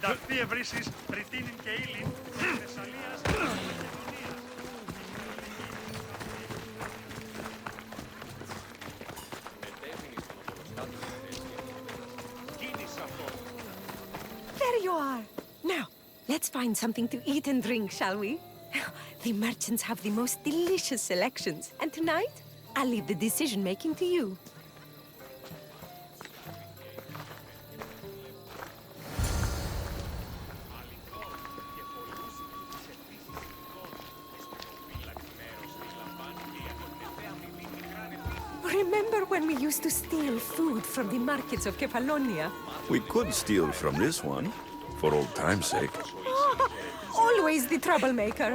Συνταχθεί ευρύσεις Πριτίνην και Ήλιν, Θεσσαλίας και Μακεδονίας. There you are. Now, let's find something to eat and drink, shall we? The merchants have the most delicious selections, and tonight, I'll leave the decision-making to you. Remember when we used to steal food from the markets of Kefalonia? We could steal from this one, for old time's sake. Always the troublemaker.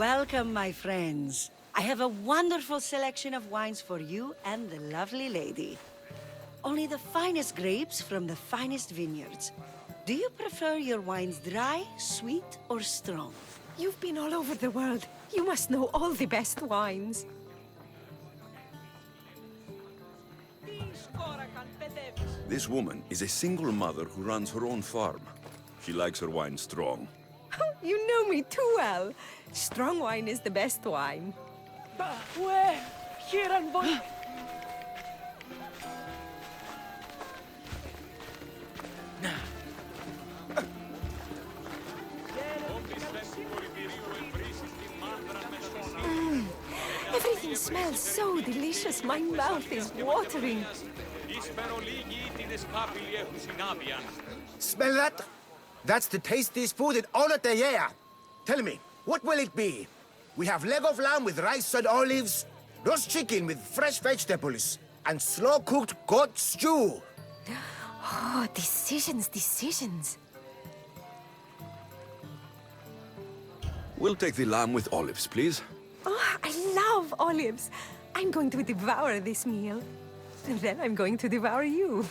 Welcome, my friends. I have a wonderful selection of wines for you and the lovely lady. Only the finest grapes from the finest vineyards. Do you prefer your wines dry, sweet, or strong? You've been all over the world. You must know all the best wines. This woman is a single mother who runs her own farm. She likes her wine strong. You know me too well. Strong wine is the best wine. Everything smells so delicious. My mouth is watering. Smell that? That's the tastiest food in all of the year. Tell me, what will it be? We have leg of lamb with rice and olives, roast chicken with fresh vegetables, and slow-cooked goat stew. Oh, decisions, decisions. We'll take the lamb with olives, please. Oh, I love olives. I'm going to devour this meal. And then I'm going to devour you.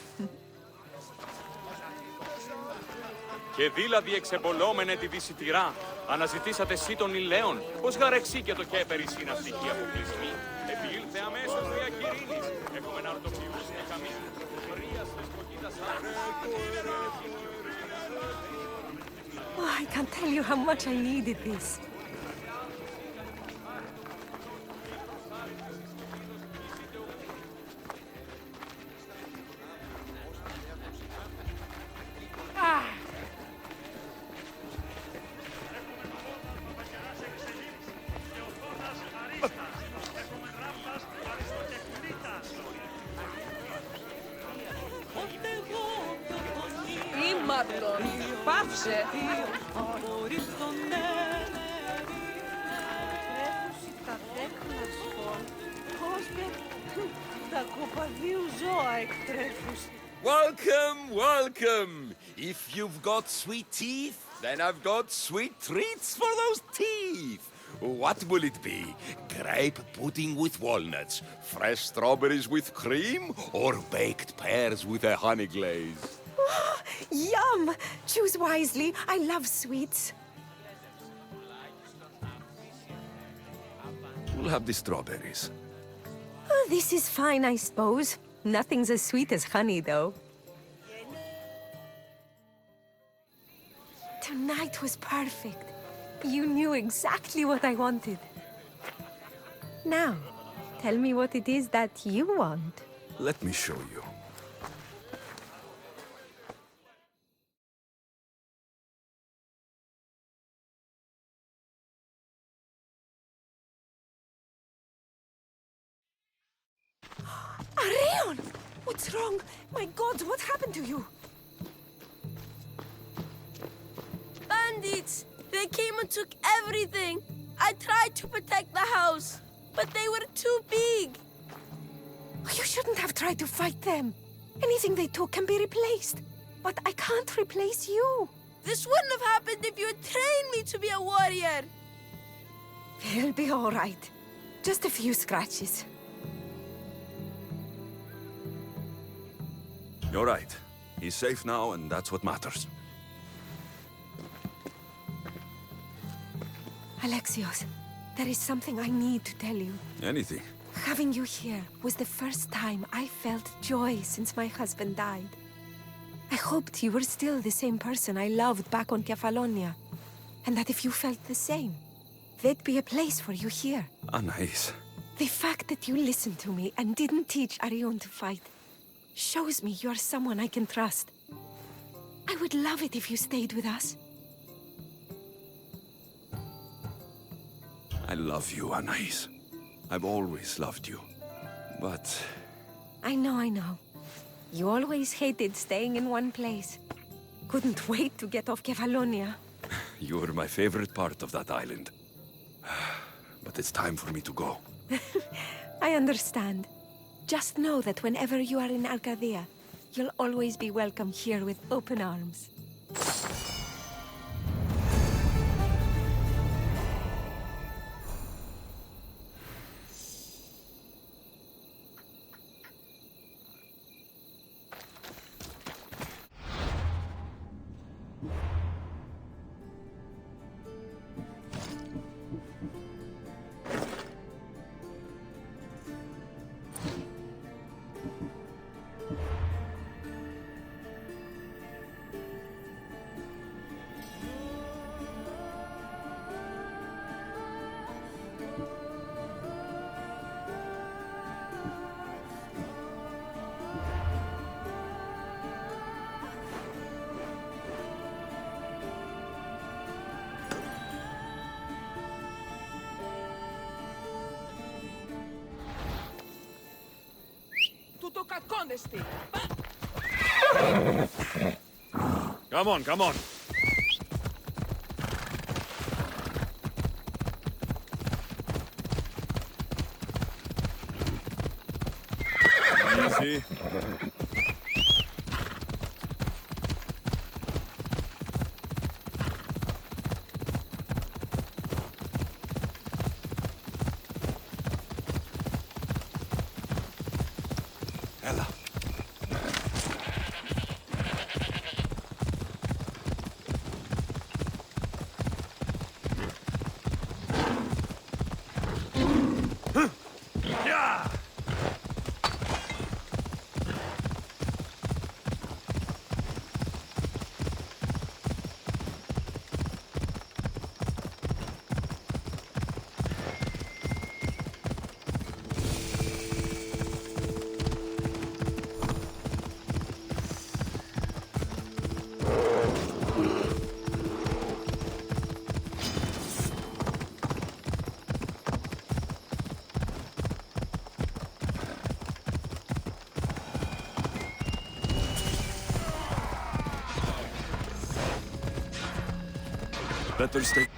Και δήλαδη εξεμπολόμενε τη δυσιτηρά. Αναζητήσατε εσύ των ηλαίων. Πώς γαρεξί και το κέπερι είναι αυτική αποκλεισμή. Επήλθε αμέσως διακυρήνης. Έχουμε να ορτοπληρούσουμε καμία. Βρίας δεσποτήτας Oh, I can't tell you how much I needed this. Ήμαρτον, πάψε! Τα κοπαδίου ζώα εκτρέφους. Welcome, welcome! If you've got sweet teeth, then I've got sweet treats for those teeth! What will it be? Grape pudding with walnuts, fresh strawberries with cream, or baked pears with a honey glaze? Oh, yum! Choose wisely. I love sweets. We'll have the strawberries. Oh, this is fine, I suppose. Nothing's as sweet as honey, though. Tonight was perfect. You knew exactly what I wanted. Now, tell me what it is that you want. Let me show you. Arion! What's wrong? My God, what happened to you? Bandits! They came and took everything. I tried to protect the house, but they were too big. You shouldn't have tried to fight them. Anything they took can be replaced. But I can't replace you. This wouldn't have happened if you had trained me to be a warrior. It'll be all right. Just a few scratches. You're right. He's safe now, and that's what matters. Alexios, There is something I need to tell you. Anything. Having you here was the first time I felt joy since my husband died. I hoped you were still the same person I loved back on Kefalonia, and that if you felt the same, there'd be a place for you here. Anais. The fact that you listened to me and didn't teach Arion to fight shows me you're someone I can trust. I would love it if you stayed with us. I love you, Anais. I've always loved you. But... I know. You always hated staying in one place. Couldn't wait to get off Kefalonia. you're my favorite part of that island. But it's time for me to go. I understand. Just know that whenever you are in Arcadia, you'll always be welcome here with open arms. Come on, come on. Easy. Ella. Better stay.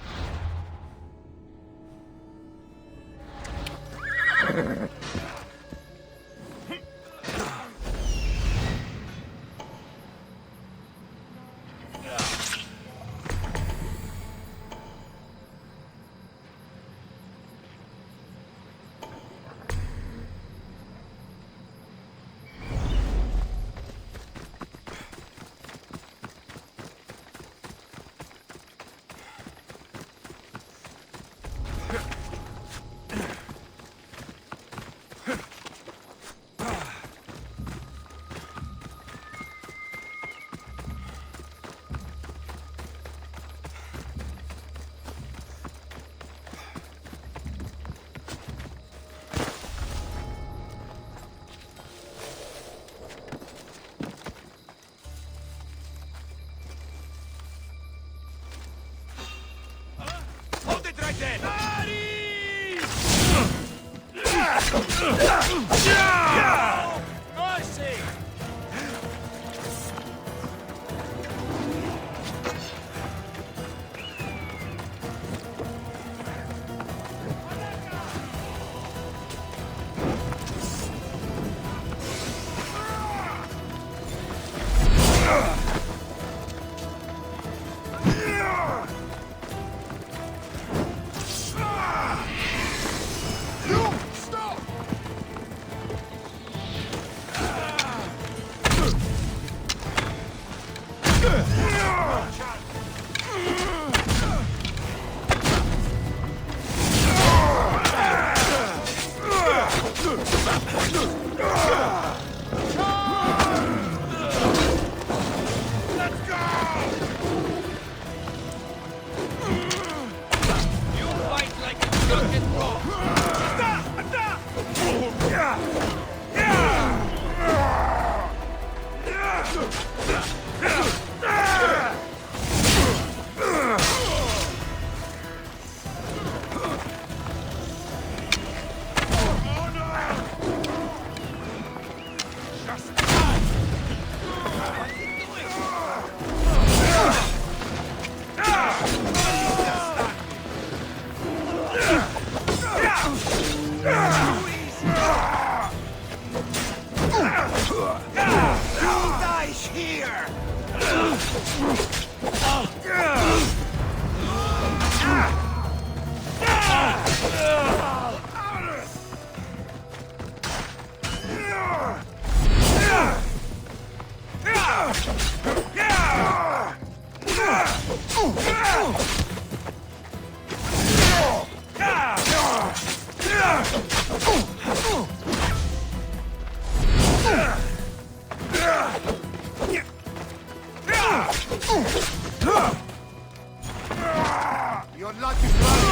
Hold it right there! Mercy! Your luck is running.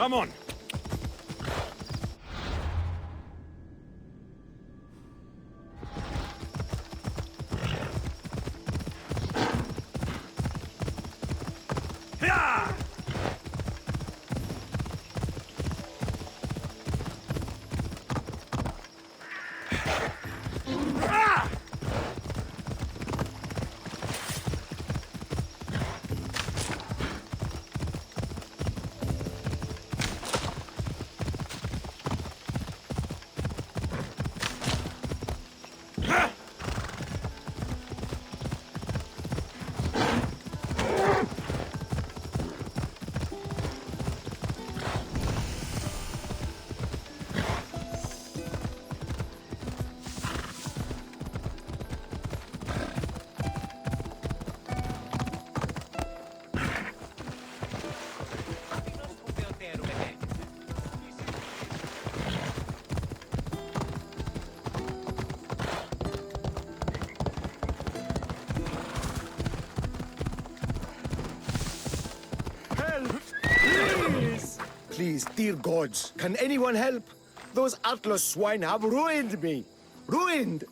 Come on. Please, dear gods, can anyone help? Those Atlas swine have ruined me. Ruined!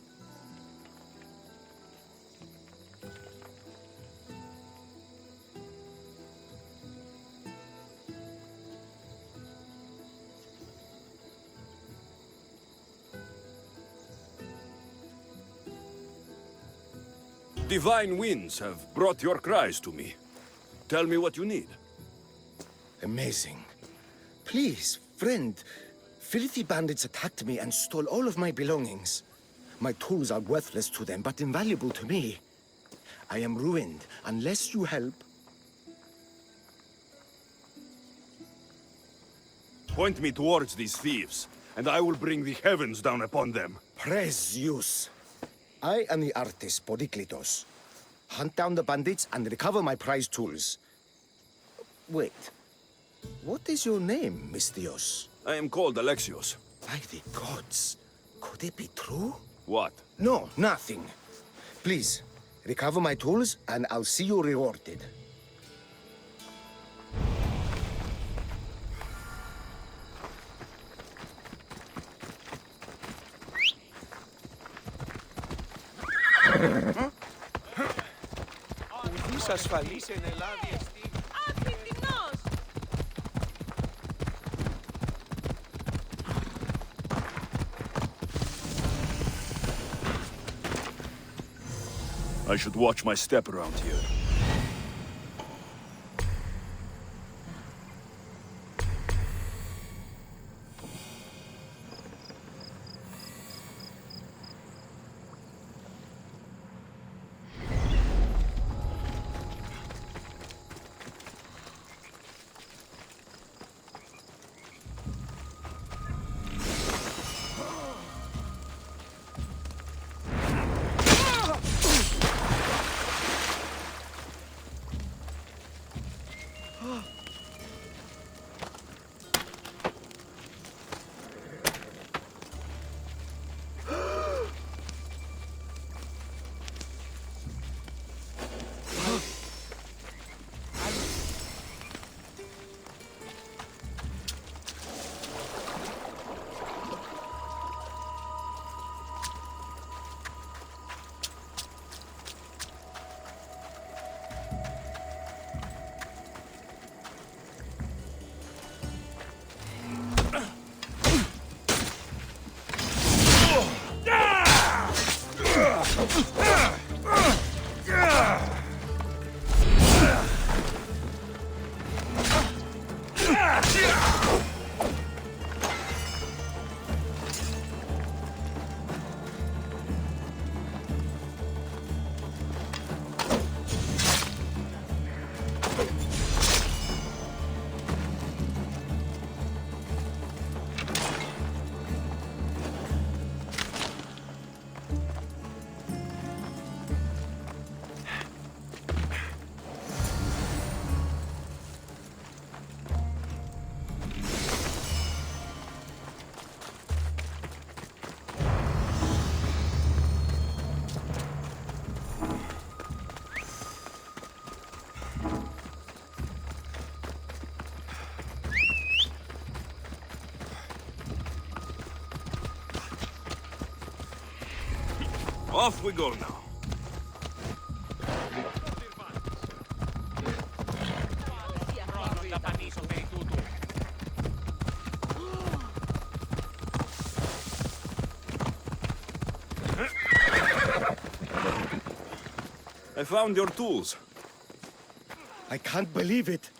Divine winds have brought your cries to me. Tell me what you need. Amazing. Please, friend. Filthy bandits attacked me and stole all of my belongings. My tools are worthless to them, but invaluable to me. I am ruined unless you help. Point me towards these thieves, and I will bring the heavens down upon them. Praise Zeus. I am the artist, Podiklitos. Hunt down the bandits and recover my prized tools. Wait. What is your name, Mystios? I am called Alexios. By the gods. Could it be true? What? No, nothing. Please, recover my tools and I'll see you rewarded. Ασφαλής εν Ελλάδη εστί. Αφιτινός! I should watch my step around here. Off we go now. I found your tools. I can't believe it.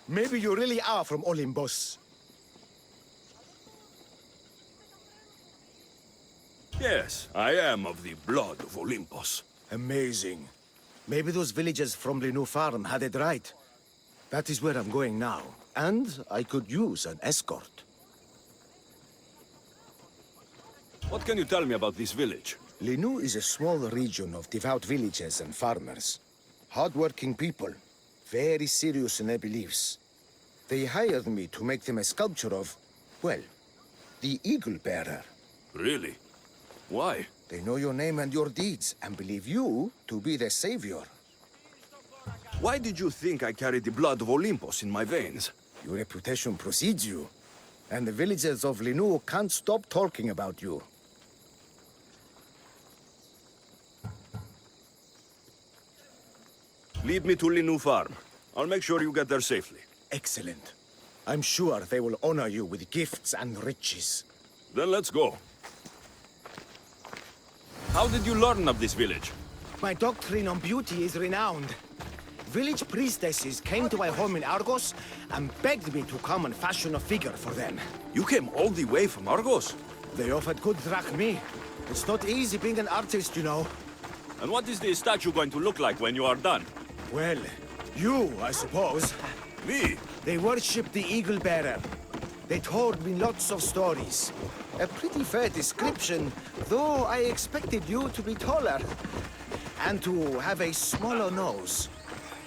Maybe you really are from Olympus. Yes, I am of the blood of Olympus. Amazing. Maybe those villagers from the new farm had it right. That is where I'm going now. And I could use an escort. What can you tell me about this village? Linu is a small region of devout villagers and farmers. Hard-working people, very serious in their beliefs. They hired me to make them a sculpture of, well, the Eagle Bearer. Really? Why? They know your name and your deeds, and believe you to be their savior. Why did you think I carried the blood of Olympus in my veins? Your reputation precedes you, and the villagers of Linu can't stop talking about you. Lead me to Linu Farm. I'll make sure you get there safely. Excellent. I'm sure they will honor you with gifts and riches. Then let's go. How did you learn of this village? My doctrine on beauty is renowned. Village priestesses came to my home in Argos and begged me to come and fashion a figure for them. You came all the way from Argos? They offered good drachmae. It's not easy being an artist, you know. And what is this statue going to look like when you are done? Well, you, I suppose. Me? They worshipped the Eagle Bearer. They told me lots of stories. A pretty fair description, though I expected you to be taller. And to have a smaller nose.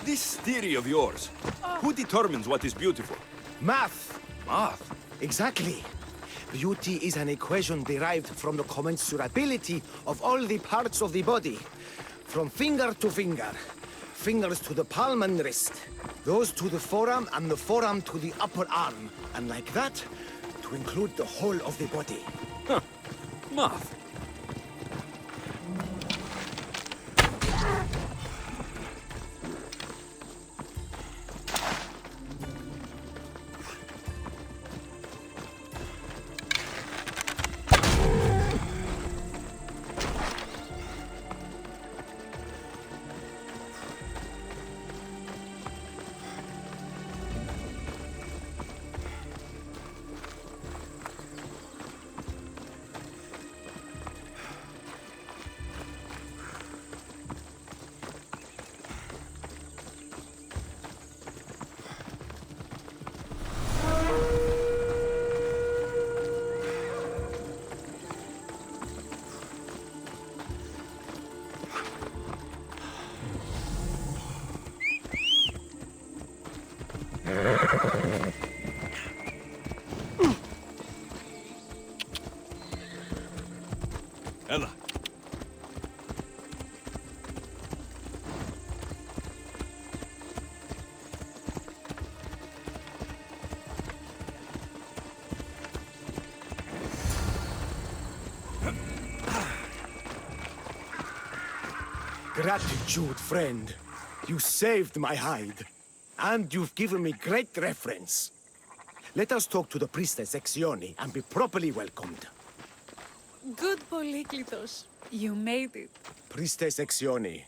This theory of yours, who determines what is beautiful? Math! Math? Exactly. Beauty is an equation derived from the commensurability of all the parts of the body. From finger to finger. Fingers to the palm and wrist. Those to the forearm and the forearm to the upper arm. And like that, to include the whole of the body. Huh. Math. Ella. Gratitude, friend. You saved my hide. And you've given me great reference. Let us talk to the priestess Exione and be properly welcomed. Good, Polyklitos. You made it. Priestess Exione,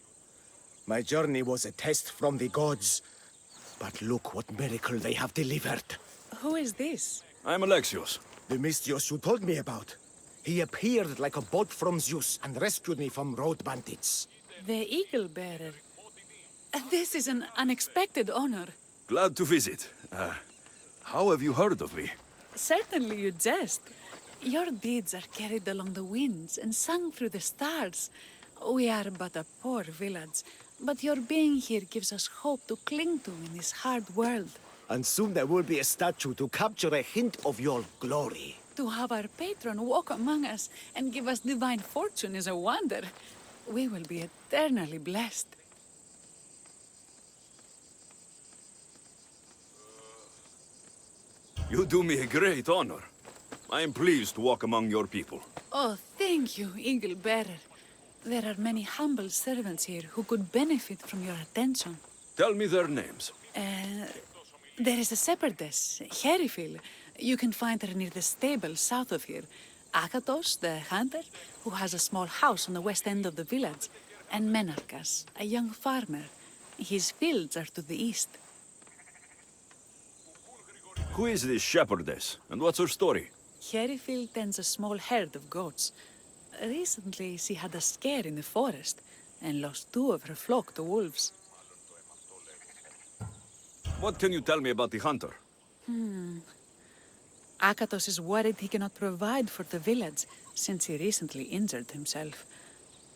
my journey was a test from the gods. But look what miracle they have delivered. Who is this? I'm Alexios. The Mystios you told me about. He appeared like a bolt from Zeus and rescued me from road bandits. The Eagle Bearer. This is an unexpected honor. Glad to visit. How have you heard of me? Certainly you jest. Your deeds are carried along the winds and sung through the stars. We are but a poor village, but your being here gives us hope to cling to in this hard world. And soon there will be a statue to capture a hint of your glory. To have our patron walk among us and give us divine fortune is a wonder. We will be eternally blessed. You do me a great honor. I am pleased to walk among your people. Oh, thank you, Eagle Bearer. There are many humble servants here who could benefit from your attention. Tell me their names. There is a shepherdess, Herifil. You can find her near the stable south of here. Akatos, the hunter, who has a small house on the west end of the village. And Menarkas, a young farmer. His fields are to the east. Who is this shepherdess, and what's her story? Herifil tends a small herd of goats. Recently, she had a scare in the forest and lost 2 of her flock to wolves. What can you tell me about the hunter? Akatos is worried he cannot provide for the village since he recently injured himself.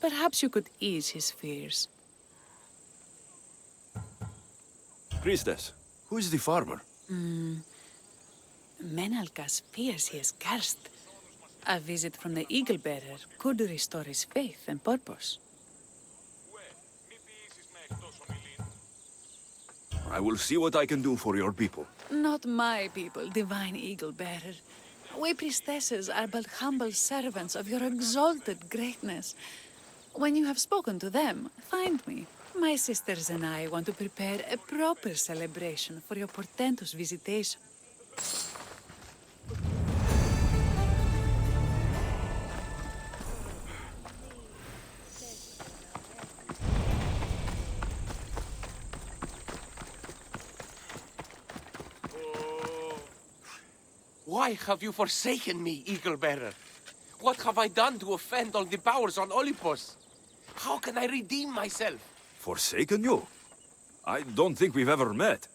Perhaps you could ease his fears. Priestess, who is the farmer? Menalkas fears he is cursed. A visit from the Eagle Bearer could restore his faith and purpose. I will see what I can do for your people. Not my people, divine eagle bearer. We priestesses are but humble servants of your exalted greatness. When you have spoken to them, find me. My sisters and I want to prepare a proper celebration for your portentous visitation. Why have you forsaken me, Eagle Bearer? What have I done to offend all the powers on Olympus? How can I redeem myself? Forsaken you? I don't think we've ever met.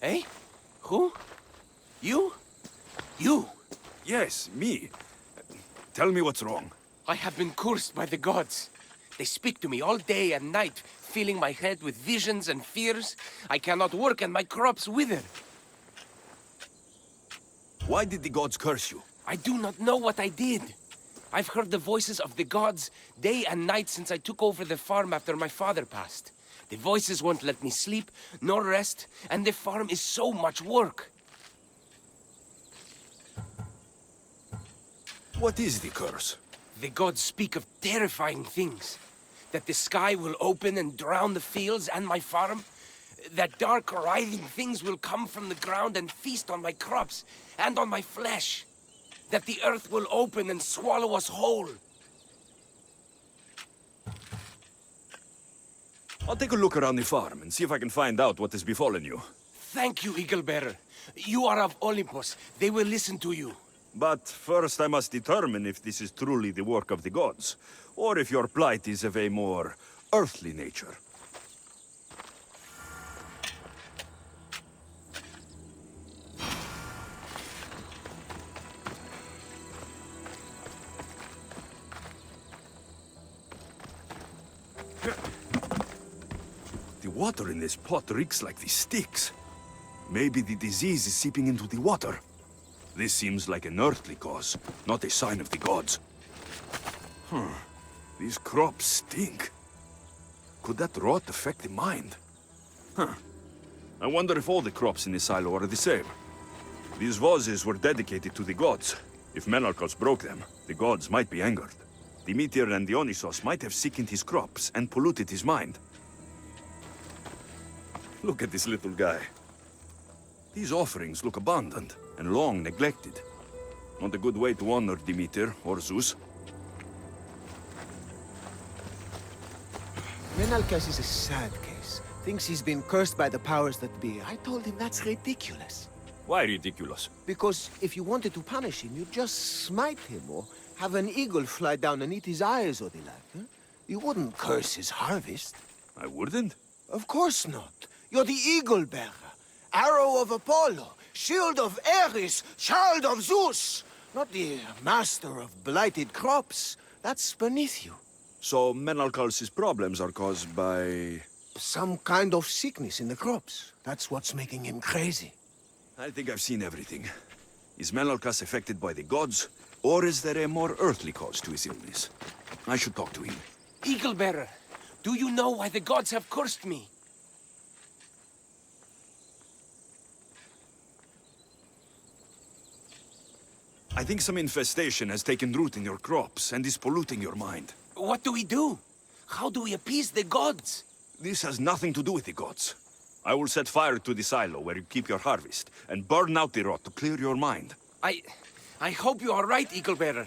Eh? Who? You? You? Yes, me. Tell me what's wrong. I have been cursed by the gods. They speak to me all day and night, filling my head with visions and fears. I cannot work and my crops wither. Why did the gods curse you? I do not know what I did. I've heard the voices of the gods day and night since I took over the farm after my father passed. The voices won't let me sleep, nor rest, and the farm is so much work. What is the curse? The gods speak of terrifying things. That the sky will open and drown the fields and my farm. That dark, writhing things will come from the ground and feast on my crops and on my flesh. That the earth will open and swallow us whole. I'll take a look around the farm and see if I can find out what has befallen you. Thank you, Eagle Bearer. You are of Olympus. They will listen to you. But first I must determine if this is truly the work of the gods, or if your plight is of a more earthly nature. The water in this pot reeks like the sticks. Maybe the disease is seeping into the water. This seems like an earthly cause, not a sign of the gods. These crops stink. Could that rot affect the mind? I wonder if all the crops in the silo are the same. These vases were dedicated to the gods. If Menalcos broke them, the gods might be angered. Demeter and Dionysos might have sickened his crops and polluted his mind. Look at this little guy. These offerings look abandoned and long neglected. Not a good way to honor Demeter or Zeus. Menalcas is a sad case. Thinks he's been cursed by the powers that be. I told him that's ridiculous. Why ridiculous? Because if you wanted to punish him, you'd just smite him or have an eagle fly down and eat his eyes or the like. Huh? You wouldn't curse his harvest. I wouldn't? Of course not. You're the eagle bearer. Arrow of Apollo, shield of Ares, child of Zeus. Not the master of blighted crops. That's beneath you. So Menalcal's problems are caused by... Some kind of sickness in the crops. That's what's making him crazy. I think I've seen everything. Is Menalcas affected by the gods, or is there a more earthly cause to his illness? I should talk to him. Eagle Bearer, do you know why the gods have cursed me? I think some infestation has taken root in your crops and is polluting your mind. What do we do? How do we appease the gods? This has nothing to do with the gods. I will set fire to the silo where you keep your harvest, and burn out the rot to clear your mind. I hope you are right, Eagle Bearer.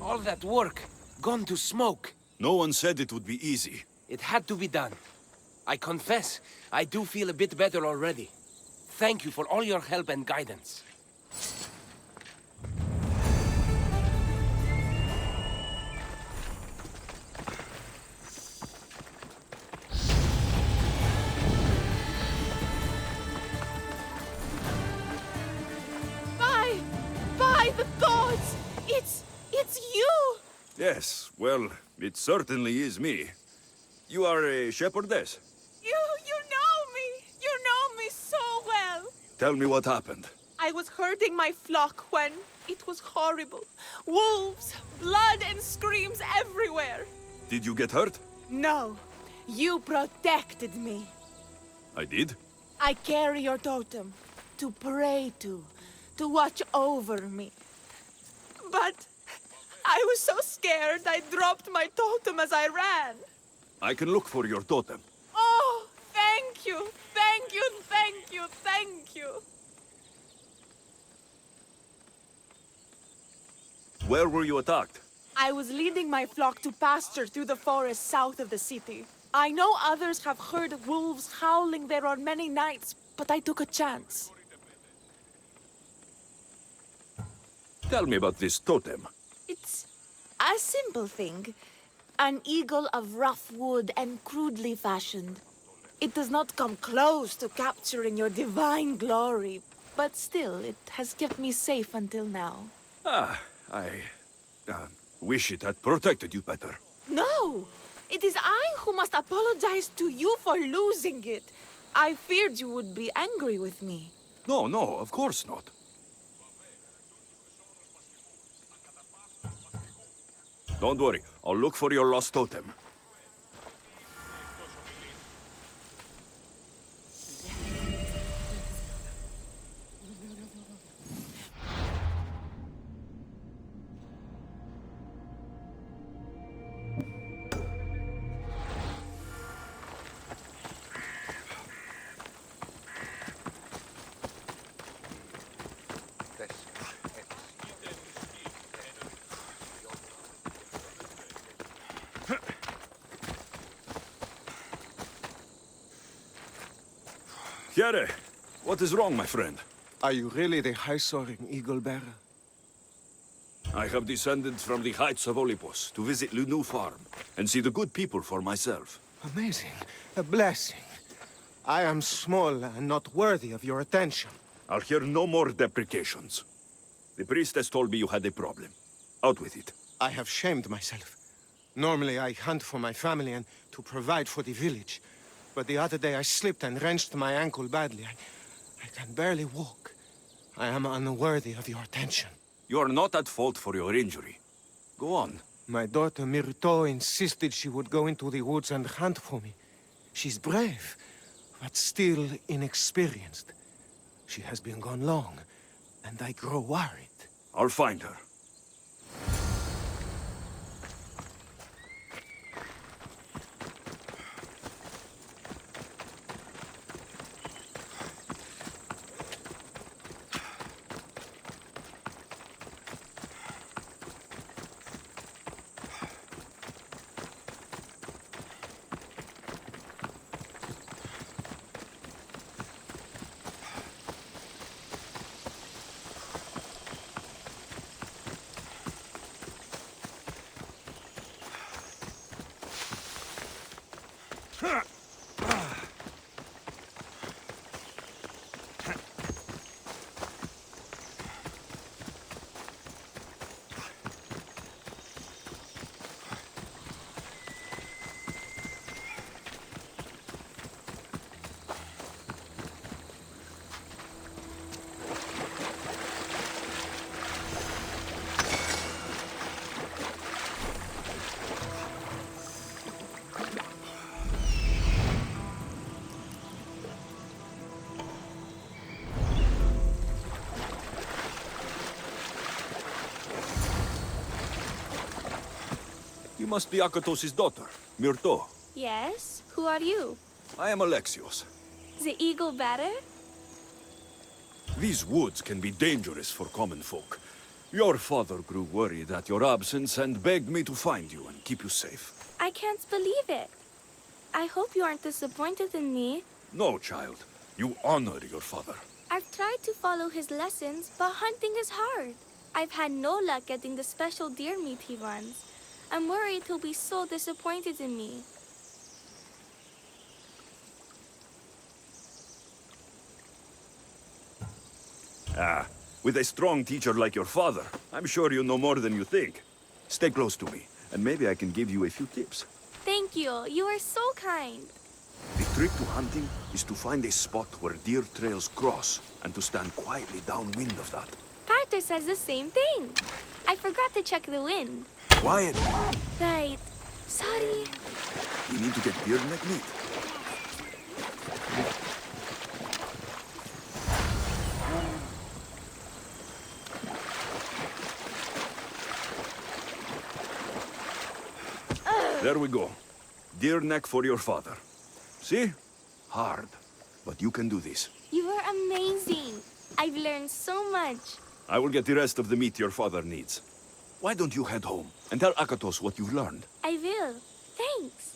All that work, gone to smoke. No one said it would be easy. It had to be done. I confess, I do feel a bit better already. Thank you for all your help and guidance. By the gods! It's you! Yes, well, it certainly is me. You are a shepherdess. You know me! You know me so well! Tell me what happened. I was herding my flock when it was horrible. Wolves, blood and screams everywhere. Did you get hurt? No, you protected me. I did. I carry your totem to pray to watch over me. But I was so scared I dropped my totem as I ran. I can look for your totem. Oh, thank you, thank you, thank you, thank you. Where were you attacked? I was leading my flock to pasture through the forest south of the city. I know others have heard wolves howling there on many nights, but I took a chance. Tell me about this totem. It's a simple thing. An eagle of rough wood and crudely fashioned. It does not come close to capturing your divine glory, but still, it has kept me safe until now. I wish it had protected you better. No! It is I who must apologize to you for losing it. I feared you would be angry with me. No, no, of course not. Don't worry, I'll look for your lost totem. Here, what is wrong, my friend? Are you really the high-soaring eagle bearer? I have descended from the heights of Olympus to visit the new farm and see the good people for myself. Amazing. A blessing. I am small and not worthy of your attention. I'll hear no more deprecations. The priestess told me you had a problem. Out with it. I have shamed myself. Normally I hunt for my family and to provide for the village. But the other day I slipped and wrenched my ankle badly. I can barely walk. I am unworthy of your attention. You are not at fault for your injury. Go on. My daughter Myrto insisted she would go into the woods and hunt for me. She's brave, but still inexperienced. She has been gone long, and I grow worried. I'll find her. You must be Akatos' daughter, Myrto. Yes? Who are you? I am Alexios. The eagle bearer? These woods can be dangerous for common folk. Your father grew worried at your absence and begged me to find you and keep you safe. I can't believe it. I hope you aren't disappointed in me. No, child. You honor your father. I've tried to follow his lessons, but hunting is hard. I've had no luck getting the special deer meat he wants. I'm worried he'll be so disappointed in me. With a strong teacher like your father, I'm sure you know more than you think. Stay close to me, and maybe I can give you a few tips. Thank you. You are so kind. The trick to hunting is to find a spot where deer trails cross, and to stand quietly downwind of that. Pater says the same thing. I forgot to check the wind. Quiet! Right. Sorry. We need to get deer neck meat. There we go. Deer neck for your father. See? Hard. But you can do this. You are amazing. I've learned so much. I will get the rest of the meat your father needs. Why don't you head home and tell Akatos what you've learned? I will. Thanks.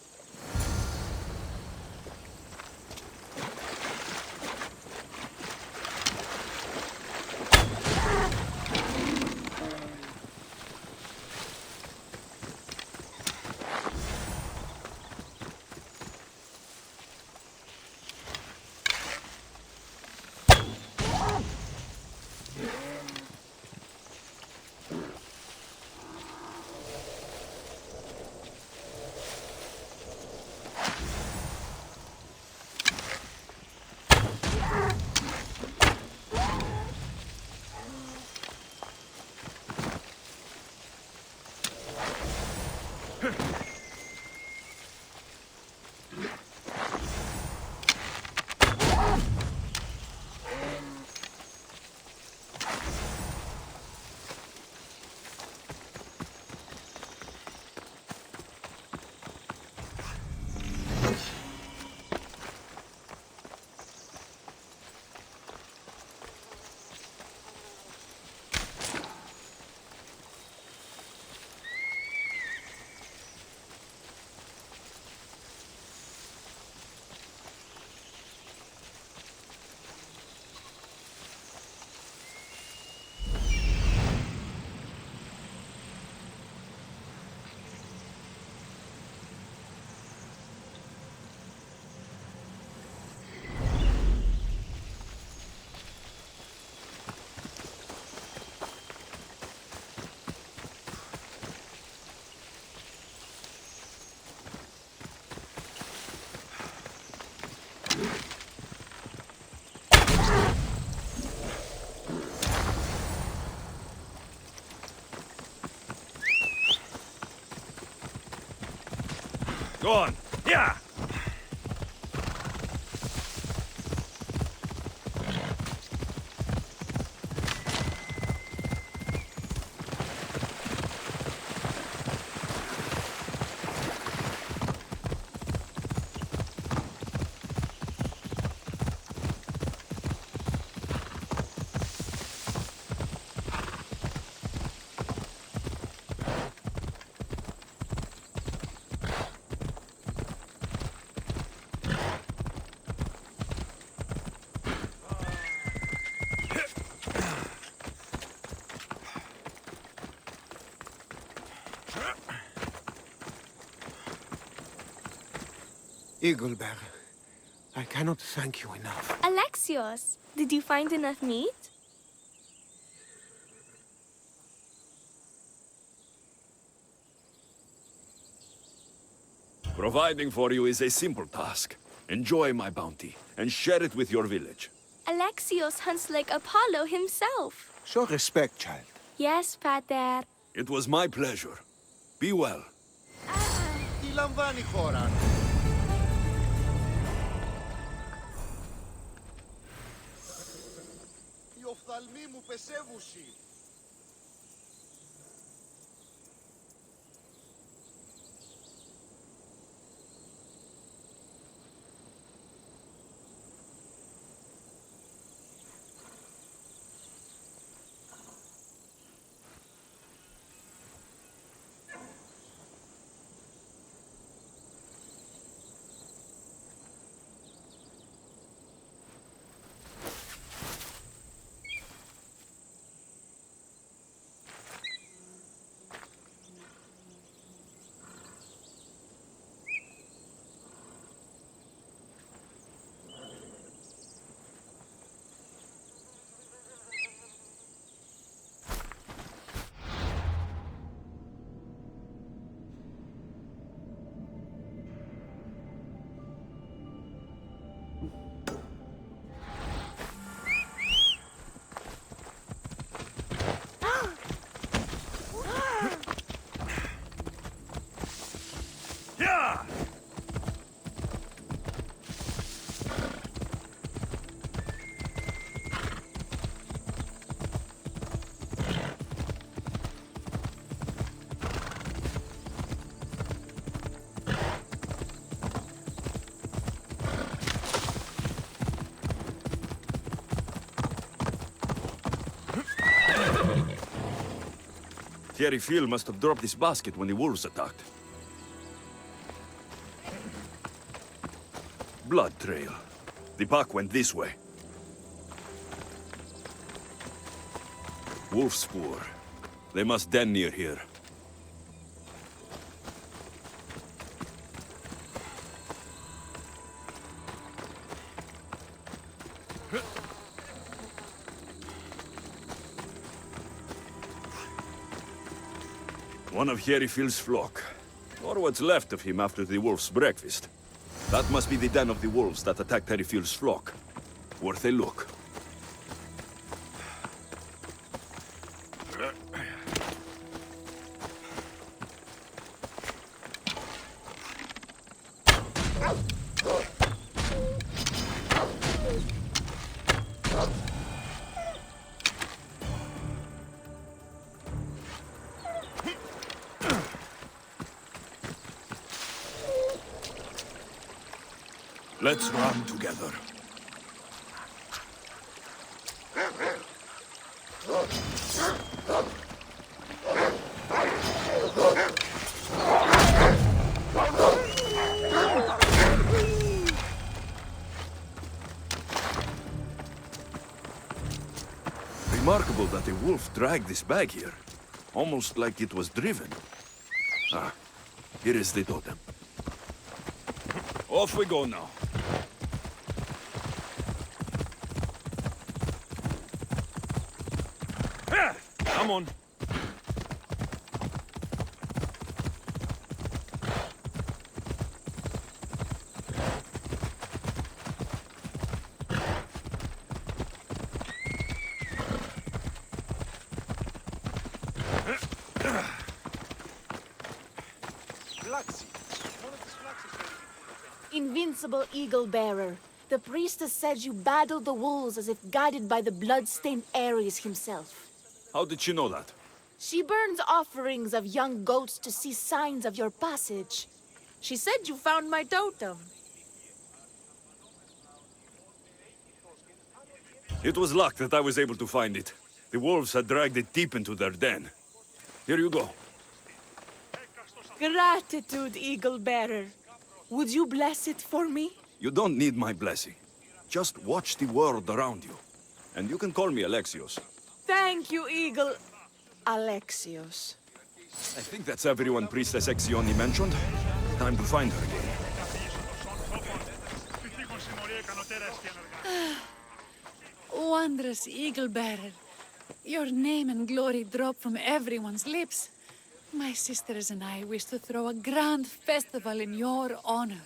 Go on. Yeah! Eaglebearer, I cannot thank you enough. Alexios, did you find enough meat? Providing for you is a simple task. Enjoy my bounty, and share it with your village. Alexios hunts like Apollo himself. Show respect, child. Yes, Pater. It was my pleasure. Be well. Τι λαμβάνει η χώρα? Οι οφθαλμοί μου πεσεύουσι. Yeah! Thierry Phil must have dropped his basket when the wolves attacked. Blood trail. The pack went this way. Wolf spoor. They must den near here. One of Hierifil's flock. Or what's left of him after the wolf's breakfast. That must be the den of the wolves that attacked Hierifil's flock. Worth a look. Let's run together. Remarkable that a wolf dragged this bag here. Almost like it was driven. Ah, here is the totem. Off we go now. Come on. Invincible eagle bearer, the priestess said you battled the wolves as if guided by the blood-stained Ares himself. How did she know that? She burns offerings of young goats to see signs of your passage. She said you found my totem. It was luck that I was able to find it. The wolves had dragged it deep into their den. Here you go. Gratitude, eagle bearer. Would you bless it for me? You don't need my blessing. Just watch the world around you. And you can call me Alexios. Thank you, eagle... Alexios. I think that's everyone Priestess Exioni mentioned. Time to find her again. Wondrous eagle bearer. Your name and glory drop from everyone's lips. My sisters and I wish to throw a grand festival in your honor.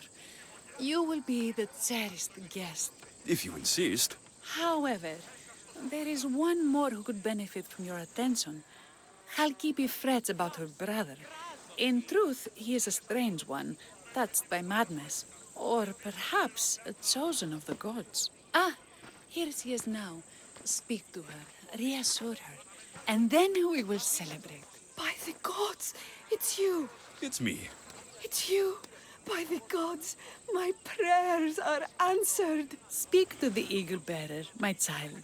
You will be the cherished guest. If you insist. However, there is one more who could benefit from your attention. Halkipi frets about her brother. In truth, he is a strange one, touched by madness. Or perhaps a chosen of the gods. Ah, here she is now. Speak to her, reassure her, and then we will celebrate. By the gods, it's you. It's me. It's you. By the gods, my prayers are answered. Speak to the eagle bearer, my child.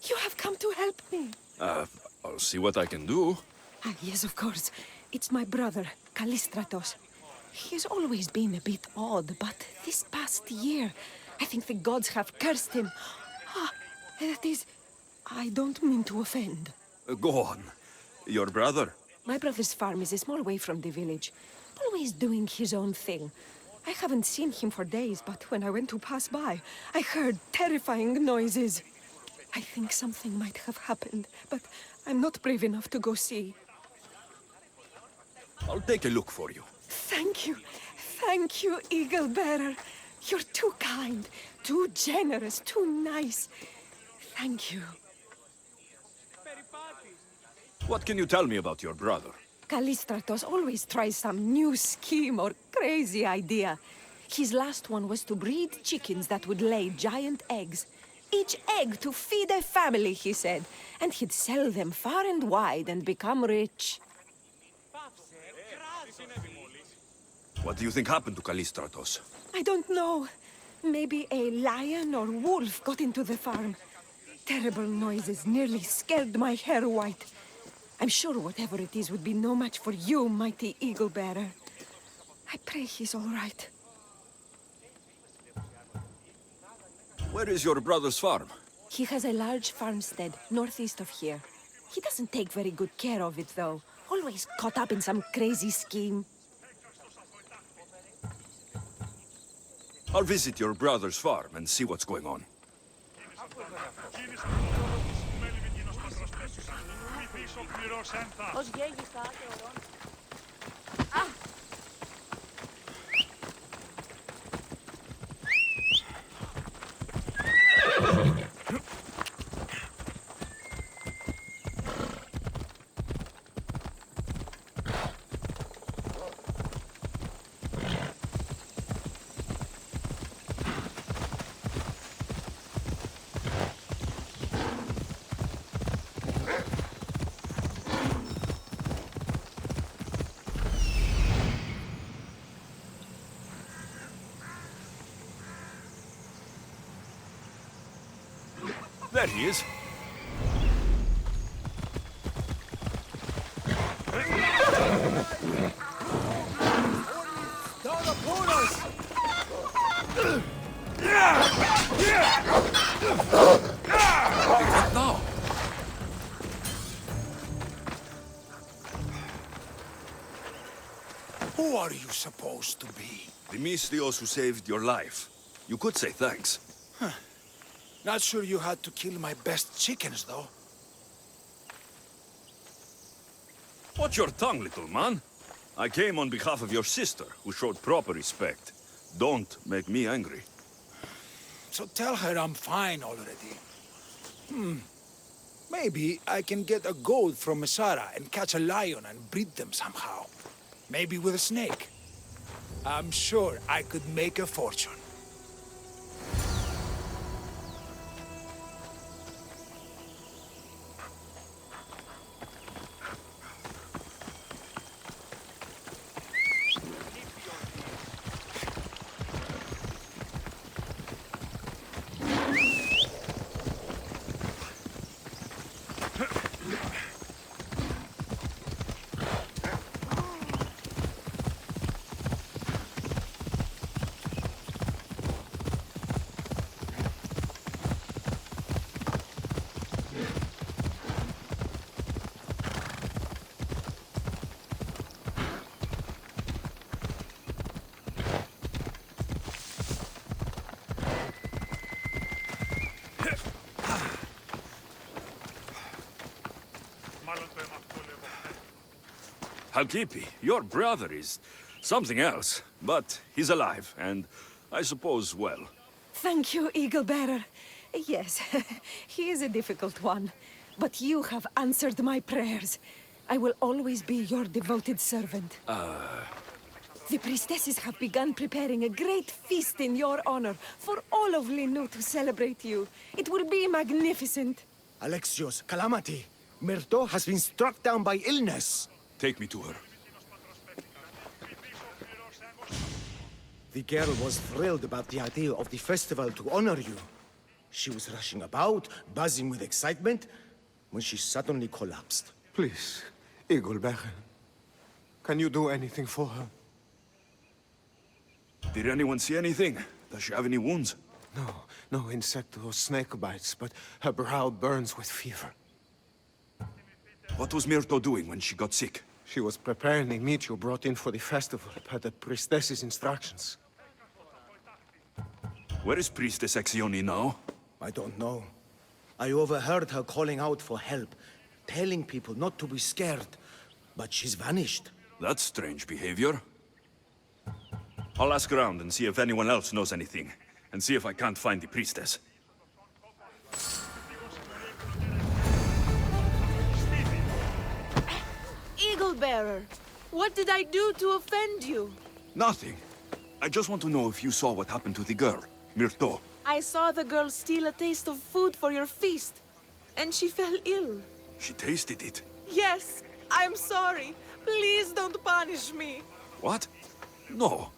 You have come to help me. I'll see what I can do. Ah, yes, of course. It's my brother, Callistratos. He has always been a bit odd, but this past year, I think the gods have cursed him. Ah, that is... I don't mean to offend. Go on. Your brother? My brother's farm is a small way from the village. Always doing his own thing. I haven't seen him for days, but when I went to pass by, I heard terrifying noises. I think something might have happened, but I'm not brave enough to go see. I'll take a look for you. Thank you. Thank you, Eagle Bearer. You're too kind, too generous, too nice. Thank you. What can you tell me about your brother? Callistratos always tries some new scheme or crazy idea. His last one was to breed chickens that would lay giant eggs. Each egg to feed a family, he said. And he'd sell them far and wide and become rich. What do you think happened to Callistratos? I don't know. Maybe a lion or wolf got into the farm. Terrible noises nearly scared my hair white. I'm sure whatever it is would be no match for you, mighty eagle-bearer. I pray he's all right. Where is your brother's farm? He has a large farmstead northeast of here. He doesn't take very good care of it, though. Always caught up in some crazy scheme. I'll visit your brother's farm and see what's going on. There he is. What now? Who are you supposed to be? The mythios who saved your life. You could say thanks. Not sure you had to kill my best chickens, though. Watch your tongue, little man. I came on behalf of your sister, who showed proper respect. Don't make me angry. So tell her I'm fine already. Maybe I can get a goat from Mesara and catch a lion and breed them somehow. Maybe with a snake. I'm sure I could make a fortune. Halkipi, your brother is something else, but he's alive, and I suppose well. Thank you, Eagle-bearer. Yes, he is a difficult one, but you have answered my prayers. I will always be your devoted servant. The priestesses have begun preparing a great feast in your honor for all of Linu to celebrate you. It will be magnificent. Alexios, calamity. Myrto has been struck down by illness. Take me to her. The girl was thrilled about the idea of the festival to honor you. She was rushing about, buzzing with excitement, when she suddenly collapsed. Please, Eagle-bearer. Can you do anything for her? Did anyone see anything? Does she have any wounds? No insect or snake bites, but her brow burns with fever. What was Myrto doing when she got sick? She was preparing a meat you brought in for the festival, per the priestess's instructions. Where is Priestess Exioni now? I don't know. I overheard her calling out for help, telling people not to be scared, but she's vanished. That's strange behavior. I'll ask around and see if anyone else knows anything, and see if I can't find the priestess. Eagle Bearer. What did I do to offend you? Nothing. I just want to know if you saw what happened to the girl, Myrto. I saw the girl steal a taste of food for your feast, and she fell ill. She tasted it. Yes, I'm sorry. Please don't punish me. What? No,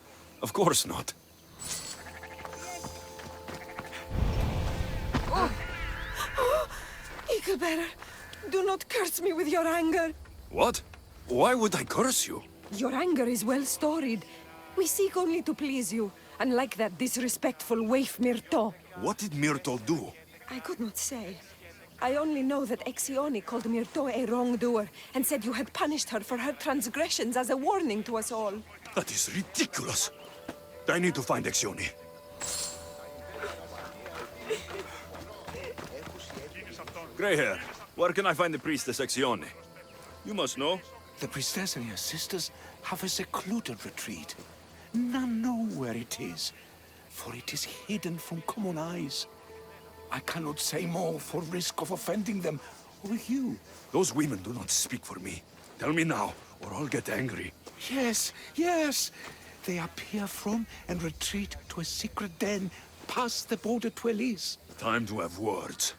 of course not. Eagle Bearer, do not curse me with your anger. What? Why would I curse you? Your anger is well storied. We seek only to please you, unlike that disrespectful waif Myrto. What did Myrto do? I could not say. I only know that Exione called Myrto a wrongdoer and said you had punished her for her transgressions as a warning to us all. That is ridiculous. I need to find Exione. Grey hair, where can I find the priestess Exione? You must know. The priestess and her sisters have a secluded retreat. None know where it is, for it is hidden from common eyes. I cannot say more for risk of offending them or you. Those women do not speak for me. Tell me now, or I'll get angry. Yes, yes. They appear from and retreat to a secret den past the border to Elise. Time to have words.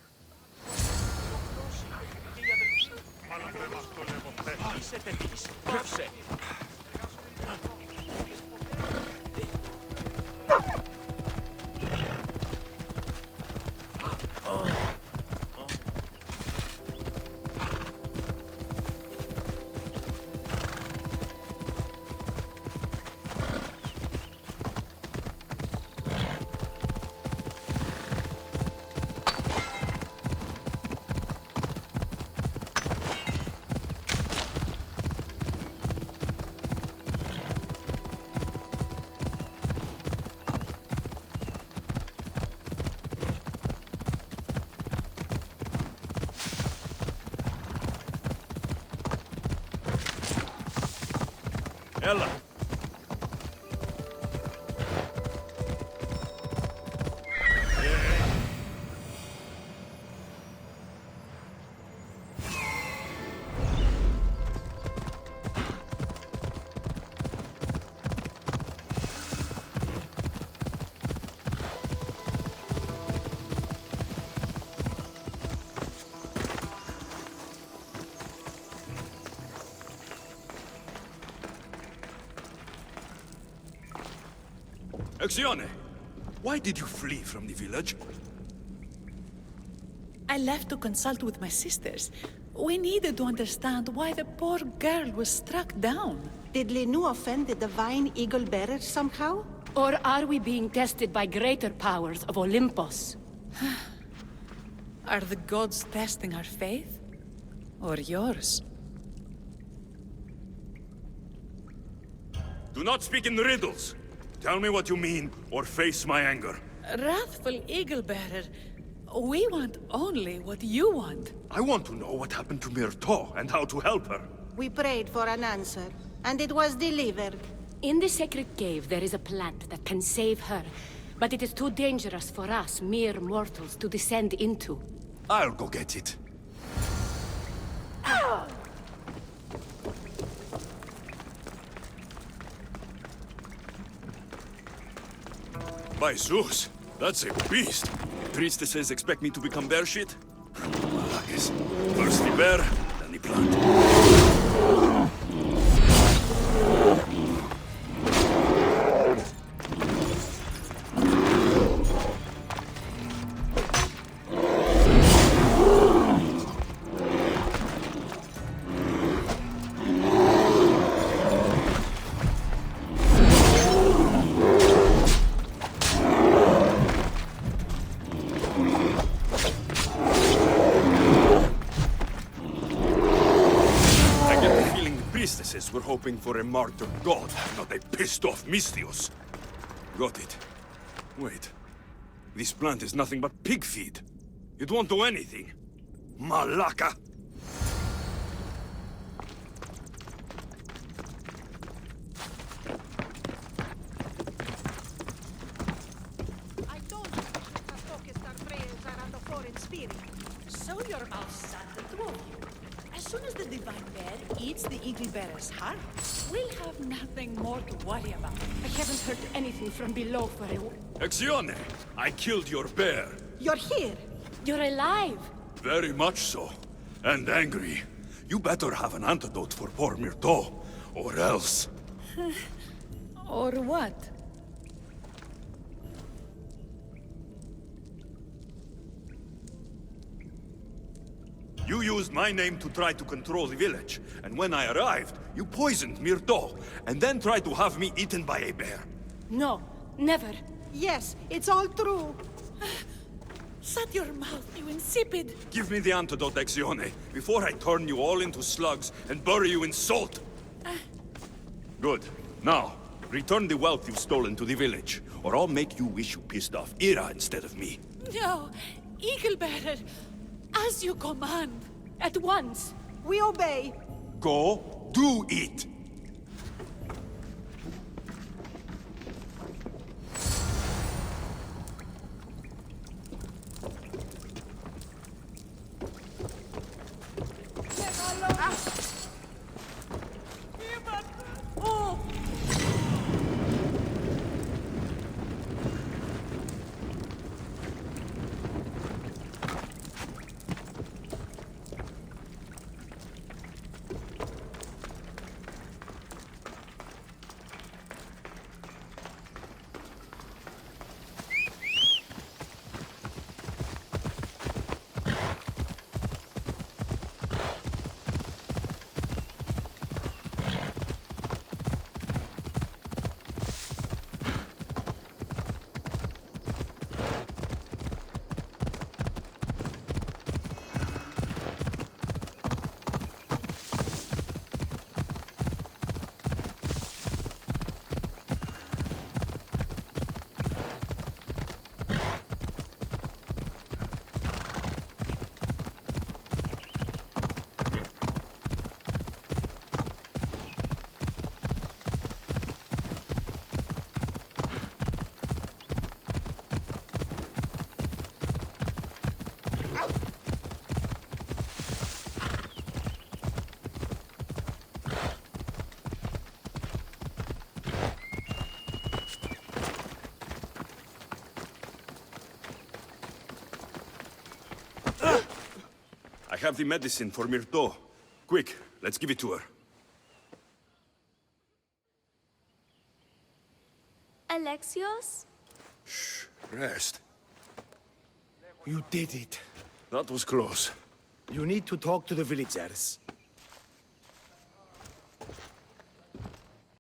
Ella! Exione, why did you flee from the village? I left to consult with my sisters. We needed to understand why the poor girl was struck down. Did Lenu offend the divine Eagle Bearer somehow? Or are we being tested by greater powers of Olympus? Are the gods testing our faith? Or yours? Do not speak in riddles. Tell me what you mean, or face my anger. Wrathful Eagle Bearer, we want only what you want. I want to know what happened to Myrto and how to help her. We prayed for an answer, and it was delivered. In the sacred cave, there is a plant that can save her, but it is too dangerous for us, mere mortals, to descend into. I'll go get it. By Zeus, that's a beast. Priestesses expect me to become bear shit? Malakis. First the bear, then the plant. We're hoping for a martyr god, not a pissed-off Mystios. Got it. Wait. This plant is nothing but pig feed. It won't do anything. Malaka! I told you that focused our prayers are on the foreign spirit. So your mouth shut, the two of you. As soon as the divine bear eats the eagle bearer's heart, we'll have nothing more to worry about. I haven't heard anything from below for a... Exione, I killed your bear. You're here. You're alive! Very much so. And angry. You better have an antidote for poor Myrto, or else. Or what? You used my name to try to control the village, and when I arrived, you poisoned Myrto, and then tried to have me eaten by a bear. No, never. Yes, it's all true. Shut your mouth, you insipid! Give me the antidote, Exione, before I turn you all into slugs and bury you in salt! Good. Now, return the wealth you've stolen to the village, or I'll make you wish you pissed off Ira instead of me. No, eagle bearer, as you command. At once. We obey. Go, do it! I have the medicine for Myrto. Quick, let's give it to her. Alexios? Shh, rest. You did it. That was close. You need to talk to the villagers.